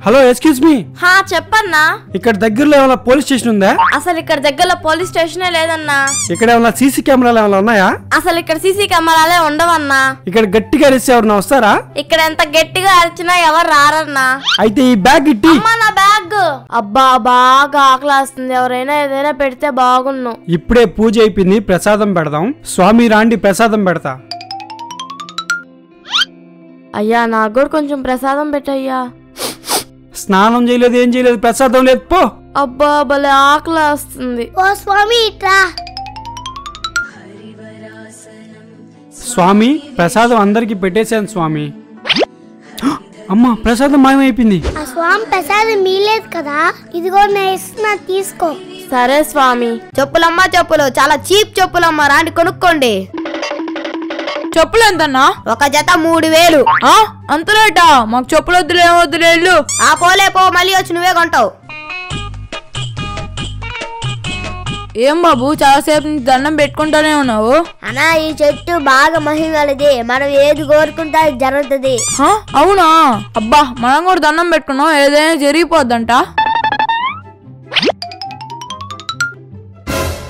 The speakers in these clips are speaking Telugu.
Hello excuse me. హా చెప్పన్నా. ఇక్కడ దగ్గరలో ఏమైనా పోలీస్ స్టేషన్ ఉందా? అసలు ఇక్కడ దగ్గరలో పోలీస్ స్టేషనే లేదన్నా. ఇక్కడ ఏమైనా సీసీ కెమెరాలు ఏమైనా ఉన్నాయా? అసలు ఇక్కడ సీసీ కెమెరాలే ఉండవన్నా. ఇక్కడ గట్టిగా అరిస్తే ఎవరన్నా వస్తారా? ఇక్కడ ఎంత గట్టిగా అరిచినా ఎవరు రారన్నా. అయితే ఈ బ్యాగ్ ఇట్టి. అమ్మా నా బ్యాగ్. అబ్బా బాగా ఆకలిస్తుంది, ఎవరైనా ఏదైనా పెడితే బాగున్ను. ఇప్పుడే పూజ అయిపోయింది, ప్రసాదం పెడదాం. స్వామి రాండి ప్రసాదం పెడతా. అయ్యా నాకు కూడా కొంచెం ప్రసాదం పెట్టయ్యా. స్నానం చేయలేదు, ఏం చేయలేదు, ప్రసాదం లేదు, పో. అబ్బా భలే ఆకలి వస్తుంది. ఓ స్వామి ఇట్లా. స్వామి ప్రసాదం అందరికి పెట్టేశాను స్వామి. అమ్మా ప్రసాదం మాయమైపోయింది. ఆ స్వామి ప్రసాదం మీలేదు కదా, ఇదిగో నేను ఇస్తున్నా తీసుకో. సరే స్వామి. చెప్పులమ్మా చెప్పులు, చాలా చీప్ చెప్పులమ్మా, రాండి కొనుక్కోండి. చెప్పులు ఎంతన్నా? ఒక జత 3000. అంతలేటా? మాకు చెప్పులు వద్దులే, ఏమొద్దులే ఇల్లు. ఆ పోలే పో, మళ్ళీ వచ్చి నువ్వే కొంటావు. ఏం బాబు చాలాసేపు నుంచి దండం పెట్టుకుంటానే ఉన్నావు? అన్నా ఈ చెట్టు బాగా మహిమలది, మనం ఏది కోరుకుంటే అది జరుగుతుంది. అవునా? అబ్బా మనం కూడా దండం పెట్టుకున్నాం, ఏదైనా జరిగిపోద్దంట.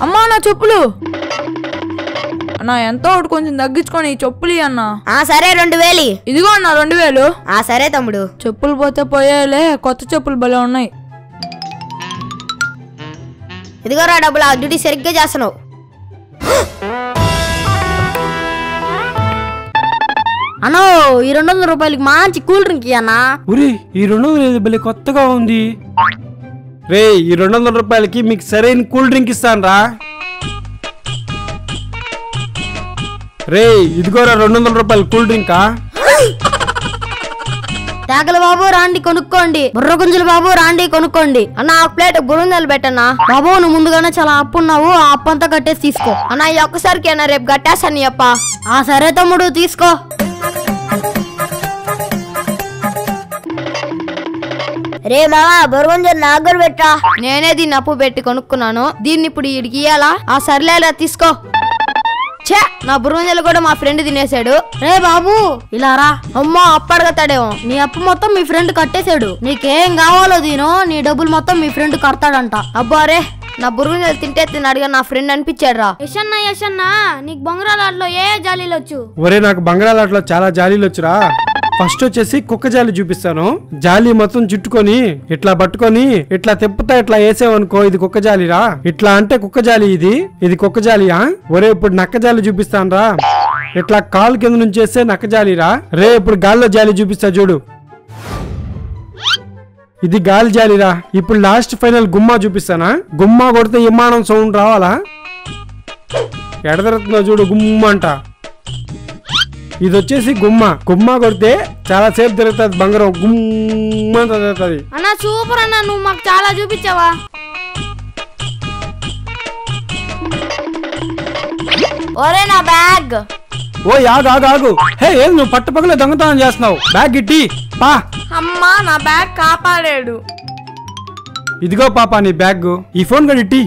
అమ్మా నా చెప్పులు అన్నా, ఎంతో ఒకటి కొంచెం తగ్గించుకొని ఈ చెప్పులు అన్నా. సరే 2000. ఇదిగో అన్నా 2000. సరే తమ్ముడు. చెప్పులు పోతే పోయేలే, కొత్త చెప్పులు భలే ఉన్నాయి. ఇదిగోరా డబ్బులు, ఆ డ్యూటీ సరిగ్గా చేస్తున్నావు. అన్నో ఈ 200 రూపాయలకి మంచి కూల్ డ్రింక్ అన్నా. ఉరి ఈ 200 భలే కొత్తగా ఉంది. రే ఈ 200 రూపాయలకి మీకు సరైన కూల్ డ్రింక్ ఇస్తాను రా. రే ఇదిగోరా 200 రూపాయల కూల్ డ్రింకా. తేగల బాబు రాండి కొనుక్కోండి. బుర్ర గుంజులు బాబు రాండి కొనుక్కోండి. అన్న ఒక ప్లేట్ బురుంజలు పెట్టన్నా. బాబు నువ్వు ముందుగానే చాలా అప్పు ఉన్నావు, ఆ అప్పు అంతా కట్టేసి తీసుకో. అన్న ఈ ఒక్కసారికి అన్న రేపు కట్టేస్తాను నీ అప్ప. సరే తమ్ముడు తీసుకో. రే మామా బొరుగుంజలు నాకు కూడా పెట్టా. నేనే దీన్ని అప్పు పెట్టి కొనుక్కున్నాను, దీన్ని ఇప్పుడు వీడికి ఇయ్యాలా? సర్లేలా తీసుకో. ఛే నా బురుంజలు కూడా మా ఫ్రెండ్ తినేసాడు. రే బాబు ఇలా రా. అమ్మా అప్పు అడగతాడేమో. నీ అప్పు మొత్తం మీ ఫ్రెండ్ కట్టేశాడు. నీకేం కావాలో దీనో, నీ డబ్బులు మొత్తం మీ ఫ్రెండ్ కడతాడంట. అబ్బా రే నా బురుంజలు తింటే తిన్నాడుగా నా ఫ్రెండ్ అనిపించాడు రా. యశన్నా నీకు బంగారాలలో ఏ జాలీలు వచ్చు? ఒరే నాకు బంగాళాట్లో చాలా జాలీలు వచ్చురా. ఫస్ట్ వచ్చేసి కుక్క జాలి చూపిస్తాను. జాలి మొత్తం చుట్టుకొని ఇట్లా పట్టుకొని ఇట్లా తిప్పుతా ఇట్లా వేసావనుకో, ఇది కుక్క జాలిరా. ఇట్లా అంటే కుక్క జాలి, ఇది కుక్క జాలియా. ఒరే ఇప్పుడు నక్క జాలి చూపిస్తాను రా. ఇట్లా కాలు కింద నుంచి వేస్తే నక్క జాలిరా. రే ఇప్పుడు గాల్లో జాలి చూపిస్తా చూడు, ఇది గాలి జాలిరా. ఇప్పుడు లాస్ట్ ఫైనల్ గుమ్మా చూపిస్తానా. గుమ్మా కొడితే విమానం సౌండ్ రావాలా. ఎడదరుతుందో చూడు గుమ్మ అంట. ఇది వచ్చేసి గుమ్మ కొడితే చాలా సేపు తిరుగుతుంది బంగారం, గుమ్మ తిరుగుతుంది. అన్న సూపర్ అన్న, నువ్వు మాకు చాలా చూపించావా. ఒరే నా బ్యాగ్. ఓ ఆగు. హే ఏది నువ్వు పట్టపగలే దొంగతనం చేస్తున్నావు? బ్యాగ్ ఇట్టి పా. అమ్మా నా బ్యాగ్ కాపాడాడు. ఇదిగో పాపా నీ బ్యాగ్. ఈ ఫోన్ కూడా ఇట్టి.